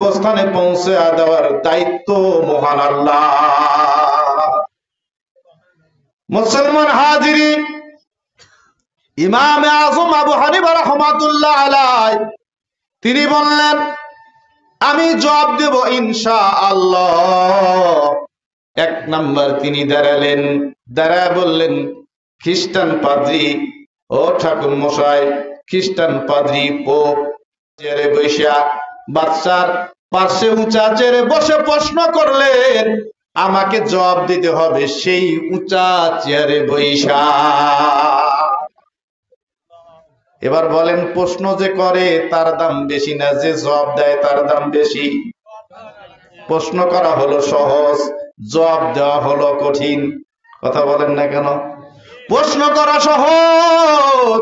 গন্তব্যস্থানে পৌঁছে দেওয়ার দায়িত্ব মহান আল্লাহ। মুসলমান হাজিরি, ইমাম আযম আবু হানিফা রাহমাতুল্লাহ আলাইহি তিনি বললেন আমি জবাব দেব ইনশাআল্লাহ। এক নাম্বার তিনি দাঁড়ালেন, দাঁড়ায় বললেন, খ্রিস্টান পাদ্রী ও ঠাকুর মশাই, খ্রিস্টান পাদ্রী পোপ চেয়ারে বসে বাদশার পাশে উঁচা চেয়ারে বসে প্রশ্ন করলেন, আমাকে জবাব দিতে হবে সেই উঁচা চেয়ারে বসা। এবার বলেন, প্রশ্ন যে করে তার দাম বেশি না যে জবাব দেয় তার দাম বেশি? প্রশ্ন করা হলো সহজ, জবাব দেওয়া হলো কঠিন। কথা বলেন না কেন? প্রশ্ন করা সহজ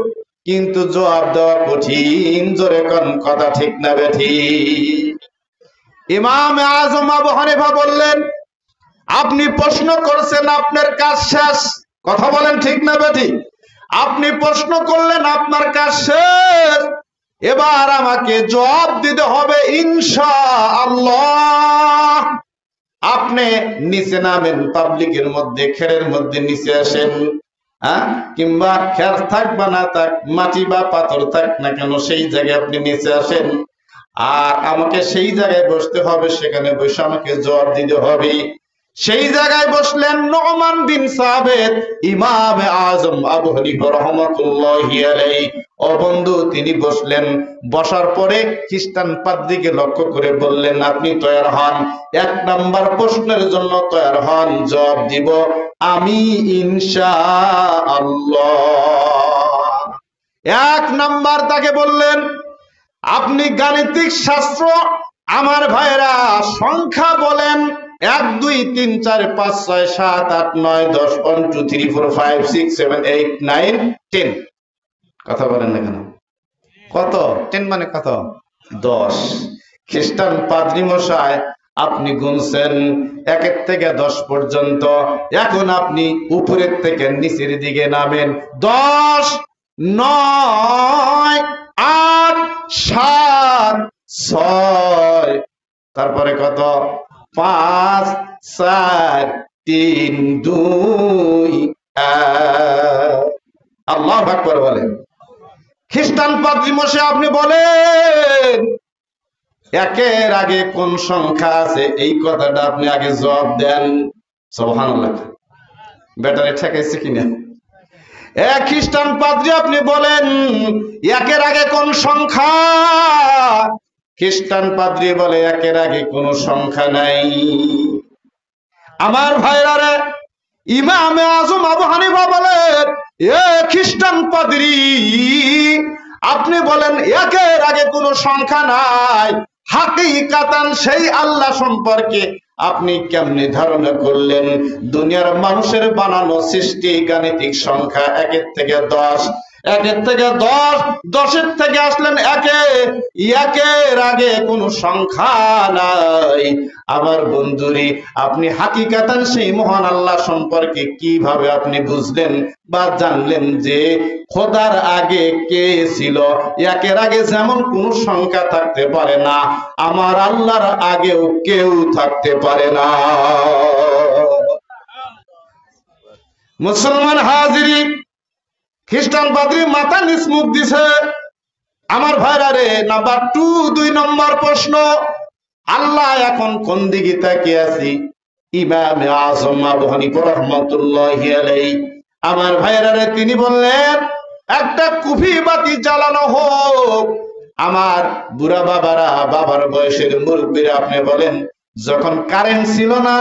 কিন্তু জবাব দেওয়া কঠিন। জোরে কোন কথা ঠিক না বেঠিক? ইমাম আযম আবু হানিফা বললেন, আপনি প্রশ্ন করছেন, আপনার কাজ শেষ। কথা বলেন ঠিক না বেঠিক? আপনি প্রশ্ন করলেন, আপনার কাজ শেষ, এবার আমাকে জবাব দিতে হবে ইনশাআল্লাহ। আপনি নিচে নামেন, পাবলিকের মধ্যে খেরের মধ্যে নিচে আসেন, কিংবা খের থাক বা না থাক, মাটি বা পাথর থাক না কেন, সেই জায়গায় আপনি নিচে আসেন, আর আমাকে সেই জায়গায় বসতে হবে, সেখানে বসে আমাকে জবাব দিতে হবে। সেই জায়গায় বসলেন নু'মান বিন সাবিত, ইমাম আযম আবু হানিফা রাহমাতুল্লাহি আলাইহি। ও বন্ধু, তিনি বসলেন। বসার পরে খ্রিস্টান পাদ্রীকে লক্ষ্য করে বললেন, আপনি তৈরি হন, এক নাম্বার প্রশ্নের জন্য তৈরি হন, জবাব দিব আমি ইনশাআল্লাহ। এক নাম্বার তাকে বললেন, আপনি গাণিতিক শাস্ত্র, আমার ভাইরা সংখ্যা বলেন, 1 2 3 4 5 6 7 8 9 10 1 2 3 4 5 6 7 8 9 10। কথা বলেন না কেন? কত? 10 মানে কত? 10। খ্রিস্টান পাদ্রী মশাই আপনি গুনছেন 1 থেকে 10 পর্যন্ত। এখন আপনি উপরের থেকে নিচের দিকে নামেন। 10 9 8 7 6, তারপরে কত? 5 4 3 2 1। আল্লাহু আকবার বলেন। খ্রিস্টান পাদ্রী মশাই আপনি বলেন, একের আগে কোন সংখ্যা আছে, এই কথাটা আপনি আগে জবাব দেন। সুবহানাল্লাহ। ব্যাটারি ঠেকাইছে কিনা? খ্রিস্টান পাদ্রী আপনি বলেন, একের আগে কোন সংখ্যা? খ্রিস্টান পাদ্রী বলে, একের আগে কোন সংখ্যা নাই। আমার ভাইরা রে, ইমাম আযম আবু হানিফা বলেন, খ্রিস্টান পাদ্রী আপনি বলেন একের আগে কোনো সংখ্যা নাই, হাকিকাতান সেই আল্লাহ সম্পর্কে আপনি কেমনে ধারণা করলেন? দুনিয়ার মানুষের বানানো সৃষ্টি গাণিতিক সংখ্যা 1 থেকে 10, 1 থেকে 10, 10 থেকে আসলেন 1, একের আগে কোনো সংখ্যা নাই। আমার বন্ধুরি, আপনি হাকিকাতান সেই মহান আল্লাহ সম্পর্কে কিভাবে আপনি বুঝলেন বা জানলেন যে খোদার আগে কে ছিল? একের আগে যেমন কোনো সংখ্যা থাকতে পারে না, আমার আল্লাহর আগেও কেউ থাকতে পারে না। মুসলমান হাজিরি, খ্রিস্টান পাদ্রী মাথা নিচ মুখ দিছে। আমার ভাইরা রে, নাম্বার 2, 2 নম্বর প্রশ্ন, আল্লাহ এখন কোন দিকে তাকিয়ে আছি? ইমাম আযম আবু হানিফা রাহমাতুল্লাহি আলাইহি আমার ভাইরা রে, তিনি বললেন, একটা কুফি বাতি জ্বালানো হোক। আমার বুড়া বাবারা, বাবার বয়সের মুরব্বীরা আপনি বলেন, যখন কারেন্ট ছিল না,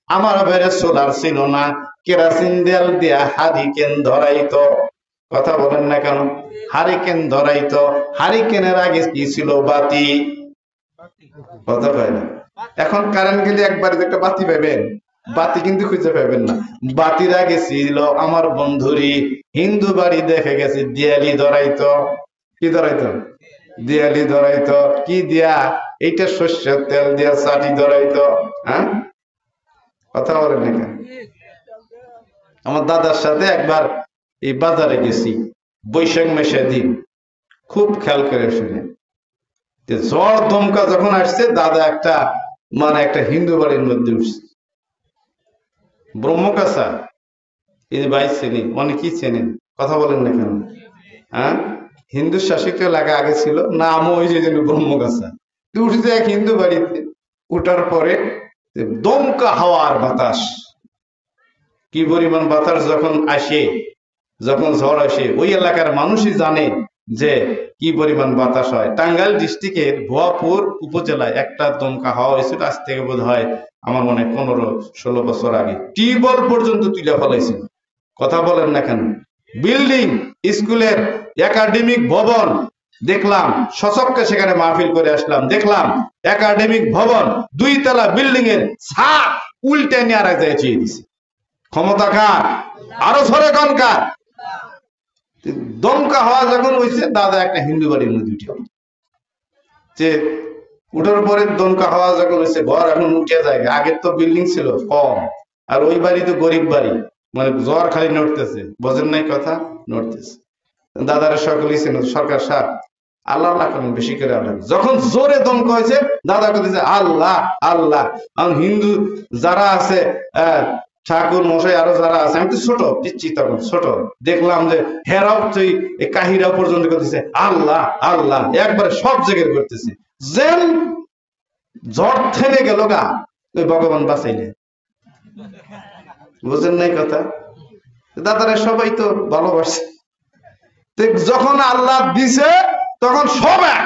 আমার ভাইরা সোলার ছিল না, কেরাসিন তেল দিয়া হারিকেন ধরাইতো। কথা বলেন না কেন? হারিকেন ধরাইতো। হারিকেনের আগে কি ছিল? বাতি। কথা হয় না? এখন কারেন্ট গেলে একবার একটা বাতি পাবেন, বাতি কিন্তু খুঁজে পাবেন না। বাতির আগে ছিল আমার বন্ধুরি হিন্দু বাড়ি দেখে গেছে দিয়ালি ধরাইতো। কি ধরাইতো? দিয়ালি ধরাইতো। কি দিয়া? এইটা সর্ষের তেল দিয়া চাটি ধরাইতো। হ্যাঁ, কথা বলেন না কেন? আমার দাদার সাথে একবার এই বাজারে গেছি, বৈশাখ মাসের দিন, খুব খেয়াল করে শুনে। ঝড় দমকা যখন আসছে, দাদা একটা একটা হিন্দু বাড়ির মধ্যে উঠছে। ব্রহ্মকাছা, এই ভাই চেনেন, অনেকেই চেনেন, কথা বলেন না কেন? হ্যাঁ, হিন্দু শাসিত এলাকা আগে ছিল, নামও ওই যে ব্রহ্মকাছা। উঠছে এক হিন্দু বাড়িতে, উঠার পরে দমকা হাওয়ার বাতাস, কি পরিমাণ বাতাস যখন আসে, যখন ঝড় আসে, ওই এলাকার মানুষই জানে যে কি পরিমাণ বাতাস হয়। টাঙ্গাইল ডিস্ট্রিক্টের ভুয়াপুর উপজেলায় একটা দমকা হাওয়া হয়েছিল, আজ থেকে বোধ হয় আমার মনে 15-16 বছর আগে। টিউবওয়েল পর্যন্ত তুলে ফেলাইছিল, কথা বলেন না কেন? বিল্ডিং, স্কুলের একাডেমিক ভবন দেখলাম, সচক্ষে সেখানে মাহফিল করে আসলাম, দেখলাম একাডেমিক ভবন 2 তলা বিল্ডিং এর ছাদ উল্টে নিয়ে আর এক জায়গায় চেয়ে দিছে। ক্ষমতা কার? আরো সরে কার? দমকা হওয়া যখন হয়েছে, দাদা একটা হিন্দু বাড়ির মধ্যে উঠে, যে উঠার পরে দমকা হওয়া যখন হয়েছে, ঘর এখন উঠে যায়। আগের তো বিল্ডিং ছিল কম, আর ওই বাড়ি তো গরিব বাড়ি, জ্বর খালি নড়তেছে, বোঝেন নাই কথা, নড়তেছে। দাদারা সকলেই ছিল, সরকার সাহেব আল্লাহ আল্লাহ করেন, বেশি করে আল্লাহ। যখন জোরে দমকা হয়েছে, দাদা করতেছে আল্লাহ আল্লাহ। হিন্দু যারা আছে, ঠাকুর মশাই আরো যারা আছে, আমি তো ছোট পিচ্ছি, তখন ছোট, দেখলাম যে হেরাও কাহিরা পর্যন্ত করতেছে আল্লাহ আল্লাহ, একবারে সব জায়গায় করতেছে, যেন ঝড় থেমে গেল গা, ওই ভগবান বাঁচাইলে। বুঝেন নাই কথা? দাদারা সবাই তো ভালোবাসে, যখন আল্লাহ দিছে তখন সব এক,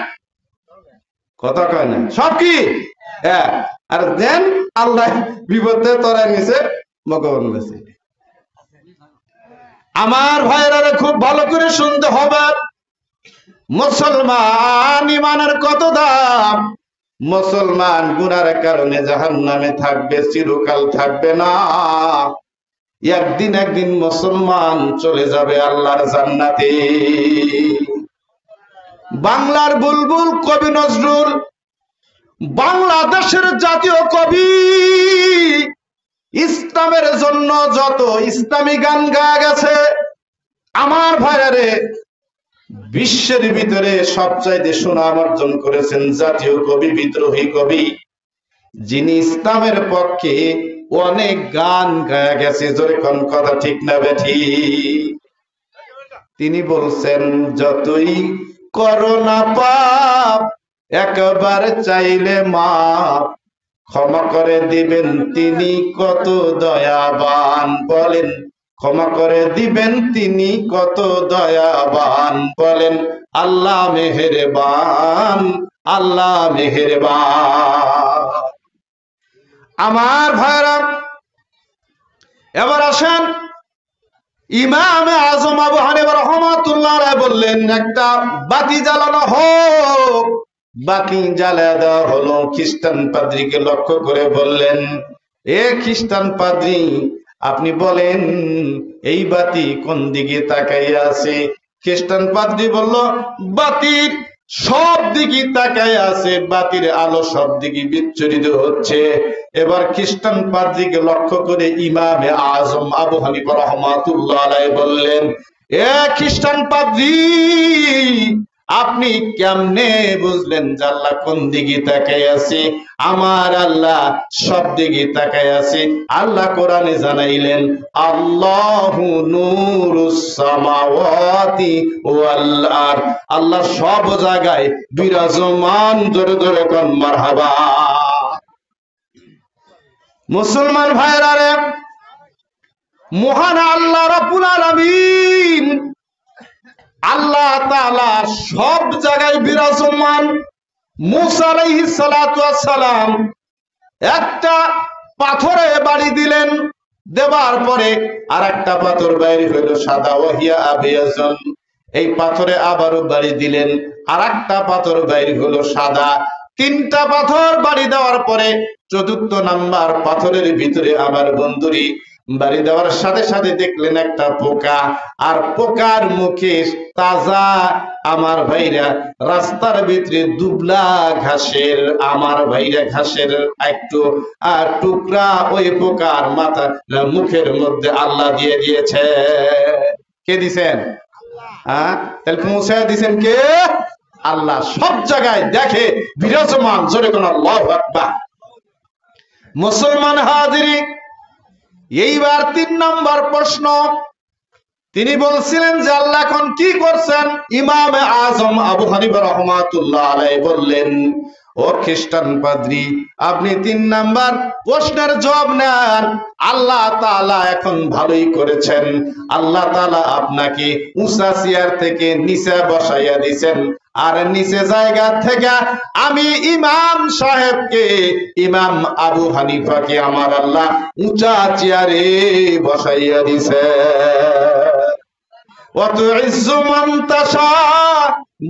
কথা কয় না, সব কি এক। আর দেন আল্লাহ বিপদে তরাই নিছে, ভগবান বেঁচে। আমার ভাইরা খুব ভালো করে শুনতে হবে, মুসলমান ইমানের কত দাম। মুসলমান গুনার কারণে জাহান্নামে থাকবে, চিরকাল থাকবে না। একদিন মুসলমান চলে যাবে আল্লাহর জান্নাতে। বাংলার বুলবুল কবি নজরুল, বাংলাদেশের জাতীয় কবি, ইসলামের জন্য যত ইসলামী গান গায়া গেছে, আমার ভাইয়ারে বিশ্বের ভিতরে সবচাইতে সুনাম অর্জন করেছেন জাতীয় কবি, বিদ্রোহী কবি, যিনি ইসলামের পক্ষে অনেক গান গায়া গেছে। জোরে কোন কথা ঠিক না বেঠি? তিনি বলছেন, যতই করো না পাপ, একবার চাইলে মাপ, ক্ষমা করে দিবেন তিনি কত দয়াবান। বলেন, ক্ষমা করে দিবেন তিনি কত দয়াবান। বলেন, আল্লাহ মেহেরবান, আল্লাহ মেহেরবান। আমার ভাইরা, এবার আসেন, ইমাম আজম আবু হানিফা রাহমাতুল্লাহ আলাইহি বললেন, একটা বাতি জ্বালানো হোক। বাতি জ্বালায় দেওয়া হলো। খ্রিস্টান পাদ্রীকে লক্ষ্য করে বললেন, এ খ্রিস্টান পাদ্রী, আপনি বলেন এই বাতি কোন দিকে তাকাইয়া আছে? খ্রিস্টান পাদ্রী বলল, বাতির সব দিকে তাকায় আছে, বাতির আলো সব দিকে বিচ্ছুরিত হচ্ছে। এবার খ্রিস্টান পাদ্রীকে লক্ষ্য করে ইমামে আজম আবু হানিফা রাহমাতুল্লাহ আলাইহি বললেন, এ খ্রিস্টান পাদ্রী, আপনি কেমনে বুঝলেন যে আল্লাহ কোন দিকে তাকায় আছে? আমার আল্লাহ সব দিকে তাকায় আছে। আল্লাহ কোরআনে জানাইলেন, আল্লাহু নূরুস সামাওয়াতি ওয়াল আরদ, আল্লাহ সব জায়গায় বিরাজমান। জোরে জোরে কোন মারহাবা। মুসলমান ভাইরা রে, মহান আল্লাহ রাব্বুল আলামিন, আল্লাহ তাআলা সব জায়গায় বিরাজমান। মুসা আলাইহিস সালাতু ওয়াস সালাম একটা পাথরে বাড়ি দিলেন, দেবার পরে আরেকটা পাথর বাইরে হইল সাদা, ওয়াহিয়া আবিয়াজন। এই পাথরে আবারও বাড়ি দিলেন, আরেকটা পাথর বাইরে হলো সাদা। 3টা পাথর বাড়ি দেওয়ার পরে 4র্থ নাম্বার পাথরের ভিতরে আমার বন্ধুরি বাড়ি দেওয়ার সাথে সাথে দেখলেন একটা পোকা, আর পোকার মুখে তাজা আমার ভাইরা রাস্তার ভিতরে দুবলা ঘাসের, আমার ভাইরা ঘাসের একটু টুকরা ওই পোকার মাথা মুখের মধ্যে আল্লাহ দিয়ে দিয়েছে। কে দিছেন? হ্যাঁ, তাহলে পৌঁছায় দিছেন কে? আল্লাহ সব জায়গায় দেখে বিরাজমান। জোরে কোন আল্লাহু আকবার। মুসলমান হাজিরি, এইবার 3 নম্বর প্রশ্ন। তিনি বলছিলেন যে আল্লাহ এখন কি করছেন? ইমামে আজম আবু হানিফা রাহমাতুল্লাহ আলাইহি বললেন, ও খ্রিস্টান পাদ্রী, আপনি 3 নাম্বার প্রশ্নের জবাব নেন। আল্লাহ তাআলা এখন ভালোই করেছেন, আল্লাহ তাআলা আপনাকে উঁচা চেয়ার থেকে নিচে বসাইয়া দিয়েছেন, আর নিচে জায়গা থেকে আমি ইমাম সাহেবকে, ইমাম আবু হানিফাকে আমার আল্লাহ উঁচা চেয়ারে বসাইয়া দিয়েছে। ওয়াতুইজ্জু মান তাশা,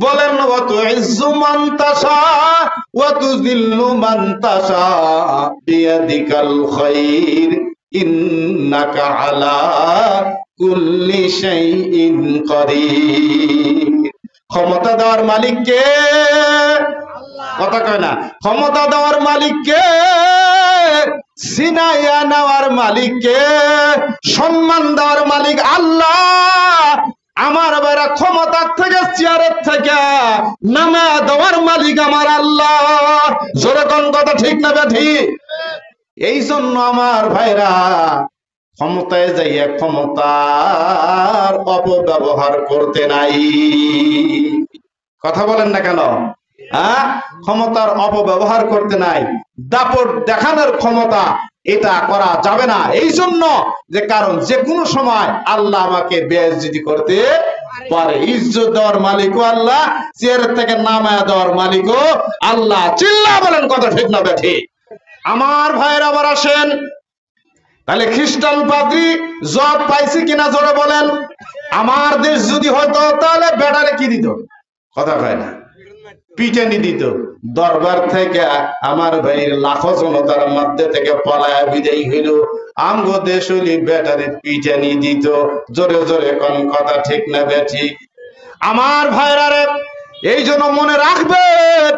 বলেন ওয়াতুইজ্জু মান তাশা ওয়াতুযিল্লু মান তাশা বিয়াদিকাল খায়র ইন্নাকা আলা কুল্লি শাইইন কাদির। ক্ষমতা দেওয়ার মালিক কে? কথা কয় না। ক্ষমতা দেওয়ার মালিক কে? সিনাইয়া নেওয়ার মালিক কে? সম্মান দেওয়ার মালিক আল্লাহ। আমার বেড়া ক্ষমতার থেকে, চেয়ারের থেকে নামা দেওয়ার মালিক আমার আল্লাহ। জোরে কোন কথা ঠিক না ঠিক? এই জন্য আমার ভাইরা ক্ষমতায় যাইয়া ক্ষমতার অপব্যবহার করতে নাই। কথা বলেন না কেন? ক্ষমতার অপব্যবহার করতে নাই। দাপট দেখানোর ক্ষমতা, এটা করা যাবে না। এই জন্য যে কারণ যে কোনো সময় আল্লাহ আমাকে বেইজ্জতি করতে পারে। ইজ্জত দেওয়ার মালিকও আল্লাহ, চেয়ার থেকে নামায়া দেওয়ার মালিকও আল্লাহ। চিল্লা বলেন কথা ঠিক না ঠিক? আমার ভাইয়ের আবার আসেন, তাহলে খ্রিস্টান পাদ্রী জব পাইছি কিনা জোরে বলেন। আমার দেশ যদি হতো তাহলে বেটারে কি দিত? কথা কয় না, পিটানি দিত। দরবার থেকে আমার ভাইয়ের লাখো জনতার মধ্যে থেকে পলায়া বিদায় হইল, আমগো দেশ হইলি বেটারে পিটানি দিত। জোরে জোরে কোন কথা ঠিক না বেঠিক? আমার ভাইরা রে, এই জন্য মনে রাখবেন,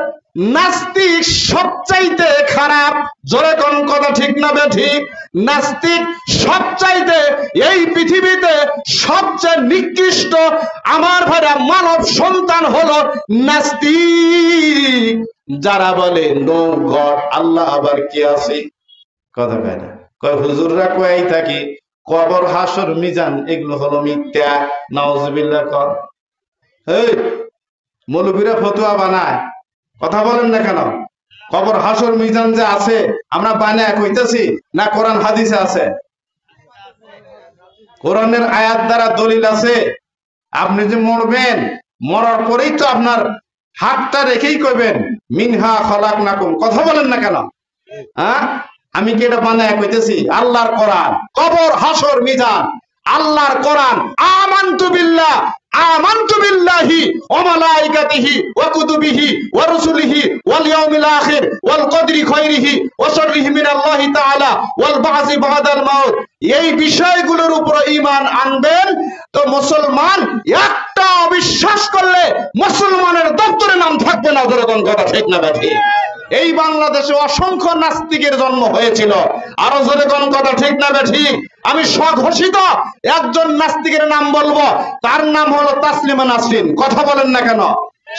নাস্তিক সবচাইতে খারাপ। জোরে কোন কথা ঠিক না বেঠিক? নাস্তিক সবচাইতে, এই পৃথিবীতে সবচেয়ে নিকৃষ্ট আমার ভাইরা মানব সন্তান হলো নাস্তিক। যারা বলে নো গড, আল্লাহ আবার কি আছে? কথা কয় না। কয় হুজুররা কয় থাকি কবর, হাসর, মিজান এগুলো হলো মিথ্যা। নাউজুবিল্লাহ কর। এই মৌলবীরা ফতোয়া বানায়, কথা বলেন না কেন? কবর, হাসর, মিজান যে আছে আমরা বানায় কইতেছি না কোরআন হাদিসে আছে? কোরআনের আয়াত দ্বারা দলিল আছে। আপনি যে মরবেন, মরার পরেই তো আপনার হাতটা রেখেই কইবেন মিনহা খলাকনাকুম। কথা বলেন না কেন? আমি কি এটা বানায় কইতেছি? আল্লাহর কোরআন, কবর, হাসর, মিজান আল্লাহর কোরআন। আমানতু বিল্লাহ, আমানতু বিল্লাহি ওয়া মালাইকাতিহি ওয়া কুতুবিহি ওয়া রুসুলিহি ওয়াল ইয়াউমিল আখির ওয়াল কদরি খায়রিহি ওয়া শাররিহি মিনাল্লাহি তাআলা ওয়াল বা'সি বা'দাল মাউত। এই বিষয়গুলোর উপর ঈমান আনবেন তো মুসলমান। একটা অবিশ্বাস করলে মুসলমানের দপ্তরে নাম থাকবে না। যেরকম কথা ঠিক না ঠিক? এই বাংলাদেশে অসংখ্য নাস্তিকের জন্ম হয়েছিল। আরো যেরকম কথা ঠিক না ঠিক? আমি স্বঘোষিত একজন নাস্তিকের নাম বলবো, তার নাম হলো তাসলিমা নাসরিন। কথা বলেন না কেন?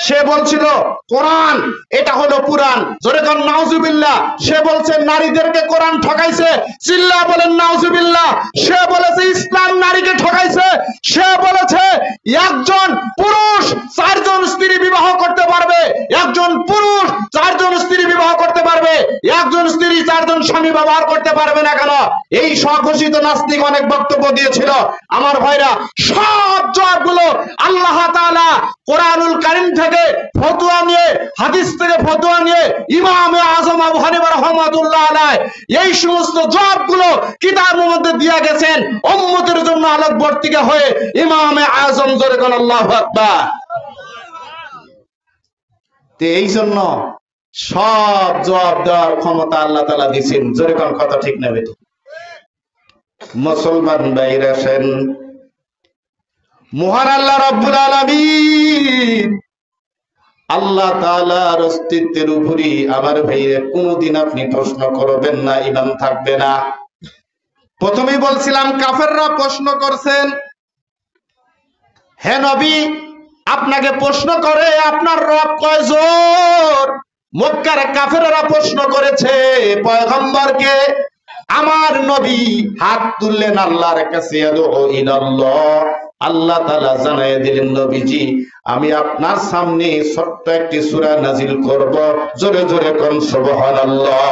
সে বলছিল কোরআন এটা হলো পুরাণ। জোরে কোন নাউজুবিল্লাহ। সে বলছে নারীদেরকে কোরআন ঠকাইছে। চিল্লা বলেন নাউজুবিল্লাহ। সে বলেছে ইসলাম নারীকে ঠকাইছে। সে বলেছে একজন পুরুষ 4 জন স্ত্রী বিবাহ করতে পারবে, একজন পুরুষ 4 জন স্ত্রী বিবাহ করতে পারবে, একজন স্ত্রী 4 জন স্বামী ব্যবহার করতে পারবে না কেন? এই স্বঘোষিত নাস্তিক অনেক বক্তব্য দিয়েছিল। আমার ভাইরা, সব জবাবগুলো আল্লাহ তাআলা কোরআনুল কারীম থেকে ফতোয়া নিয়ে, হাদিস থেকে ফতোয়া নিয়ে, ইমামে আজম আবু হানিফা রাহমাতুল্লাহ আলাইহি এই সমস্ত জবাবগুলো কিতাবের মধ্যে দিয়ে গেছেন উম্মতের জন্য আলোকবর্তিকা হয়ে। ইমামে আজম জোরে কোন আল্লাহু আকবার। এই জন্য সব জবাব দেওয়ার ক্ষমতা আল্লাহ তাআলা দিয়েছেন। জোরে কোন কথা ঠিক না বেঠিক? মুসলমান ভাইরা আছেন, মহান আল্লাহ রাব্বুল আলামিন আল্লাহ তাআলার অস্তিত্বের উপরই আমার ভাইরে কোনদিন আপনি প্রশ্ন করবেন না, ঈমান থাকবে না। প্রথমেই বলছিলাম কাফেররা প্রশ্ন করছেন, হে নবী আপনাকে প্রশ্ন করে আপনার রব কয়জন? মক্কার কাফেররা প্রশ্ন করেছে পয়গম্বরকে। আমার নবী হাত তুললেন আল্লাহর কাছে, আল্লাহ তাআলা জানায় দিলেন, নবীজি আমি আপনার সামনে ছোট্ট একটি সূরা নাজিল করব, জোরে জোরে কোন সুবহানাল্লাহ।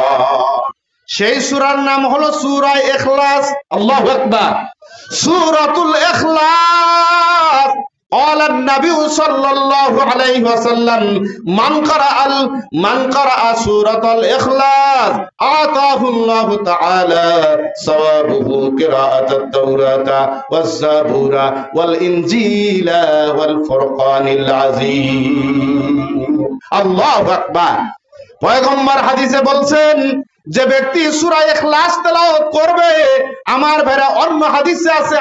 সেই সূরার নাম হলো সূরা ইখলাস। আল্লাহু আকবার। সূরাতুল ইখলাস। قال النبي صلى الله عليه وسلم من قرأ سورة الإخلاص آتاه الله تعالى ثوابه قراءة التوراة والزبور والإنجيل والفرقان العظيم। الله أكبر। পয়গম্বর হাদিসে বলছেন, যে ব্যক্তি সূরা ইখলাস তেলাওয়াত করবে, আমার ভাইরা অন্য হাদিসে আছে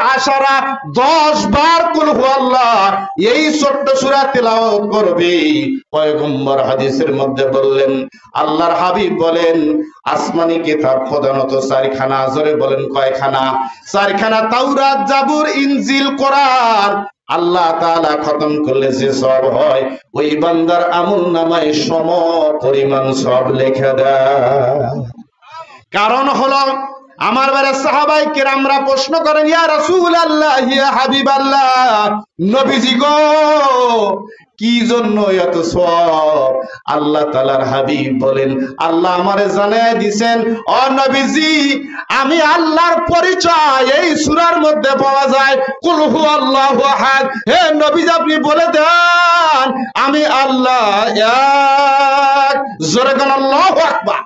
10 বার কুল হুয়াল্লাহ, এই ছোট্ট সূরা তেলাওয়াত করবে। পয়গম্বর হাদিসের মধ্যে বললেন, আল্লাহর হাবিব বলেন, আসমানি কিতাব প্রধানত 4খানা। জোরে বলেন কয়খানা? 4খানা। তাওরাত, জাবুর, ইনজিল, কোরআন। আল্লাহ তাআলা খতম করলে যে সব হয়, ওই বান্দার আমলনামায় সম পরিমাণ সব লেখা দেয়। কারণ হলো আমার বারে সাহাবায়ে কেরামরা প্রশ্ন করেন, ইয়া রাসূলুল্লাহ, ইয়া হাবিবাল্লাহ, নবীজি গো কি জন্য এত সওয়াব? আল্লাহ তাআলার হাবিব বলেন, আল্লাহ আমারে জানায় দিবেন, ও নবীজি আমি আল্লাহর পরিচয় এই সূরার মধ্যে পাওয়া যায়, কুল হুয়াল্লাহু আহাদ। হে নবীজি আপনি বলে দেন আমি আল্লাহ এক। জোরে কোন আল্লাহু আকবার।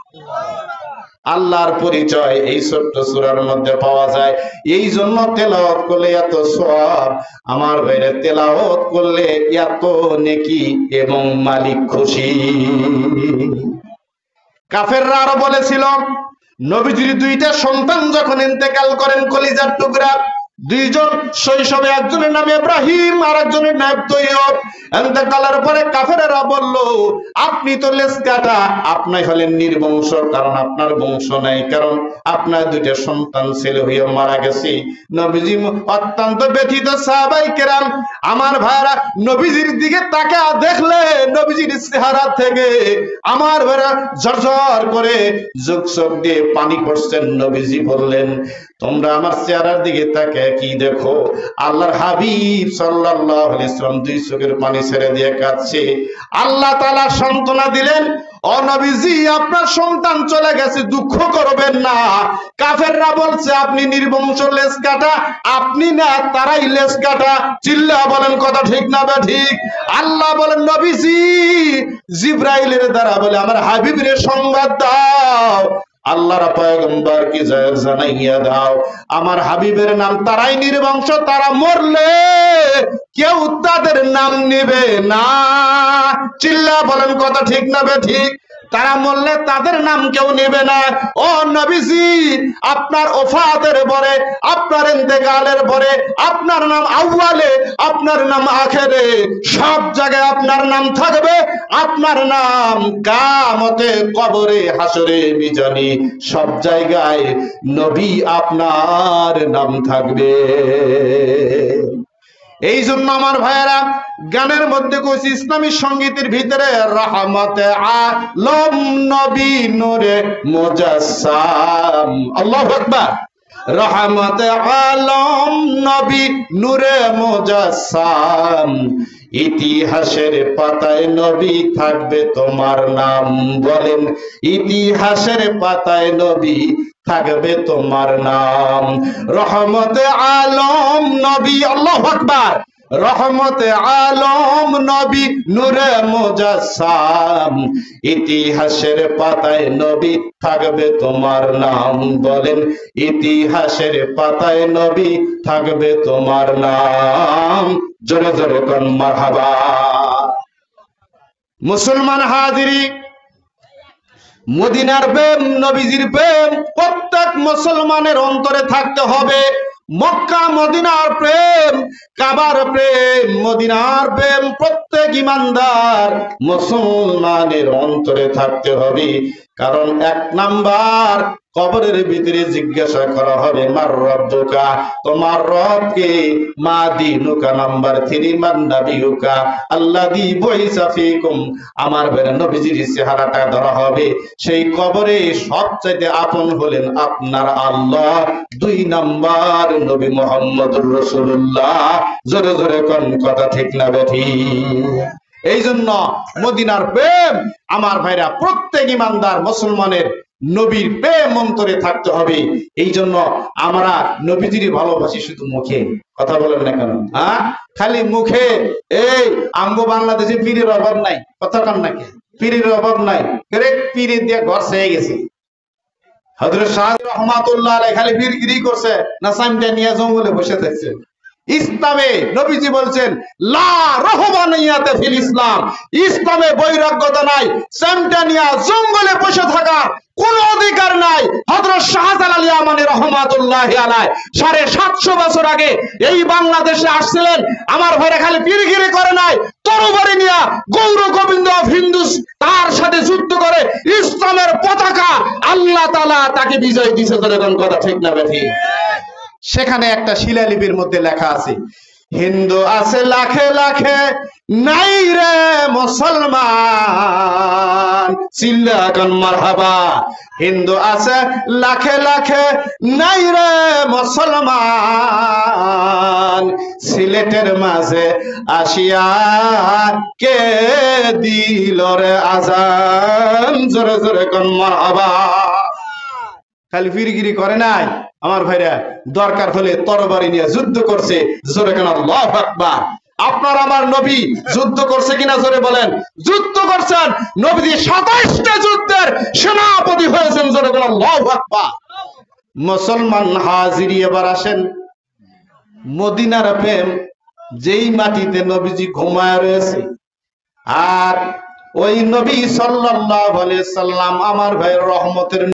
আল্লাহর পরিচয় এই ছোট্ট সূরার মধ্যে পাওয়া যায়, এই জন্য তেলাওয়াত করলে এত সওয়াব। আমার ভাইরা তেলাওয়াত করলে এত নেকি এবং মালিক খুশি। কাফেররা আরো বলেছিল, নবীজির 2টা সন্তান যখন ইন্তেকাল করেন, কলিজার টুকরা, 2জন শৈশবে, একজনের নাম ইব্রাহিম আর একজনের নাম তৈয়ব। ইন্তেকালের পরে কাফেররা বলল, আপনি তো লেজ কাটা, আপনি হলেন নির্বংশ, কারণ আপনার বংশ নাই, কারণ আপনার 2টা সন্তান ছেলে হয়ে মারা গেছে। নবীজি অত্যন্ত ব্যথিত। সাহাবায়ে কেরাম আমার ভাইরা নবীজির দিকে তাকা দেখলে নবীজির চেহারা থেকে আমার ভাইরা ঝরঝর করে চোখ দিয়ে পানি পড়ছেন। নবীজি বললেন, তোমরা আমার চেহারার দিকে তাকে কি দেখো? আল্লাহর হাবিব সাল্লাল্লাহু আলাইহি ওয়াসাল্লাম 2 চোখের পানি ছেড়ে দিয়ে কাঁদছে। আল্লাহ তাআলা সান্ত্বনা দিলেন, ও নবীজি আপনার সন্তান চলে গেছে, দুঃখ করবেন না। কাফেররা বলছে আপনি নির্বংশ, লেজ কাটা, আপনি না তারাই লেজ কাটা। চিল্লা বলেন কথা ঠিক না বা ঠিক? আল্লাহ বলেন, নবীজি জিবরাইলের দ্বারা বলে আমার হাবিবের সংবাদ দাও, আল্লাহর পয়গম্বর কি জানাইয়া দাও, আমার হাবিবের নাম তারাই নির্বংশ, তারা মরলে কেউ তাদের নাম নেবে না। চিল্লা বলেন কথা ঠিক না বে ঠিক? তারা মরলে তাদের নাম কেউ নেবে না। ও নবীজি আপনার ওফাতের পরে, আপনার ইন্তেকালের পরে আপনার নাম আউয়ালে, আপনার নাম আখেরে, সব জায়গায় আপনার নাম থাকবে। আপনার নাম কিয়ামতে, কবরে, হাসরে, মিজানে, সব জায়গায় নবী আপনার নাম থাকবে। এই জন্য আমার ভাইয়েরা গানের মধ্যে কইছি, ইসলামী সঙ্গীতের ভিতরে রহমতে আলম নবী নূরে মুজাসসাম। আল্লাহু আকবার। রহমতে আলম নবী নূরে মুজাসসাম, ইতিহাসের পাতায় নবী থাকবে তোমার নাম। বলেন, ইতিহাসের পাতায় নবী থাকবে তোমার নাম। রহমতে আলম নবী। আল্লাহু আকবার। রহমতে আলম নবী নূরে মুজাসসাম, ইতিহাসের পাতায় নবী থাকবে তোমার নাম। বলেন, ইতিহাসের পাতায় নবী থাকবে তোমার নাম। জোরে জোরে কোন মারহাবা। মুসলমান হাজিরি, মদিনার প্রেম, নবীজির প্রেম প্রত্যেক মুসলমানের অন্তরে থাকতে হবে। মক্কা মদিনার প্রেম, কাবার প্রেম, মদিনার প্রেম প্রত্যেক ইমানদার মুসলমানের অন্তরে থাকতে হবে। কারণ 1 নাম্বার কবরের ভিতরে জিজ্ঞাসা করা হবে মার রব্বুকা, তোমার রব কে? মা দিনুকা, নাম্বার 3 মান নাবিয়ুকা আল্লাযী বুইসা ফীকুম। আমার বের নবীজির চেহারাটা ধরা হবে। সেই কবরে সবচেয়ে আপন হলেন আপনার আল্লাহ। 2 নাম্বার নবী মুহাম্মদুর রাসূলুল্লাহ। জোরে জোরে কোন কথা ঠিক না বেঠিক? এই জন্য মদিনার প্রেম আমার ভাইরা প্রত্যেক ইমানদার মুসলমানের নবীর প্রেম অন্তরে থাকতে হবে। এই জন্য আমরা নবীজির ভালোবাসি শুধু মুখে, কথা বলেন না কেন? খালি মুখে। এই আমগো বাংলাদেশে পীরের অভাব নাই, কথা কান নাকি? পীরের অভাব নাই, পীরে দিয়ে ঘর সেয়ে গেছে। হযরত শাহ রহমাতুল্লাহ আলাইহি খালি পীরগিরি করছে না, সামটা নিয়ে জঙ্গলে বসে থাকছে। ইসলামে নবীজি বলছেন লা রহবানিয়াতে ফিল ইসলাম, ইসলামে বৈরাগ্যতা নাই, সামটানিয়া জঙ্গলে বসে থাকার কোন অধিকার নাই। হযরত শাহজালাল ইয়ামানী রহমাতুল্লাহি আলাইহি 750 বছর আগে এই বাংলাদেশে আসছিলেন। আমার ভাইরা খালি পীরগিরি করে নাই, তরবারি নিয়া গৌর গোবিন্দ অফ হিন্দুস তার সাথে যুদ্ধ করে ইসলামের পতাকা আল্লাহ তাআলা তাকে বিজয় দিয়েছে। যখন কথা ঠিক না বেঠিক? সেখানে একটা শিলালিপির মধ্যে লেখা আছে, হিন্দু আছে লাখে লাখে, নাই রে মুসলমান। চিল্লা কোন মারহাবা। হিন্দু আছে লাখে লাখে, নাই রে মুসলমান। সিলেটের মাঝে আসিয়া কে দিল রে আজান। জোরে জোরে কোন মারহাবা। খালি ফিরগিরি করে নাই আমার ভাইরা, দরকার হলে তরবারি নিয়ে যুদ্ধ করছে। জোরে কেন আল্লাহু আকবার। আপনার আমার নবী যুদ্ধ করছে কিনা জোরে বলেন? যুদ্ধ করছেন। নবীজি 27টা যুদ্ধের সেনাপতি হয়েছেন। জোরে কেন আল্লাহু আকবার। মুসলমান হাজিরি, এবার আসেন মদিনার প্রেম যেই মাটিতে নবীজি ঘুমায় রয়েছে, আর ওই নবী সাল্লাল্লাহু আলাইহি সাল্লাম আমার ভাইয়ের রহমতের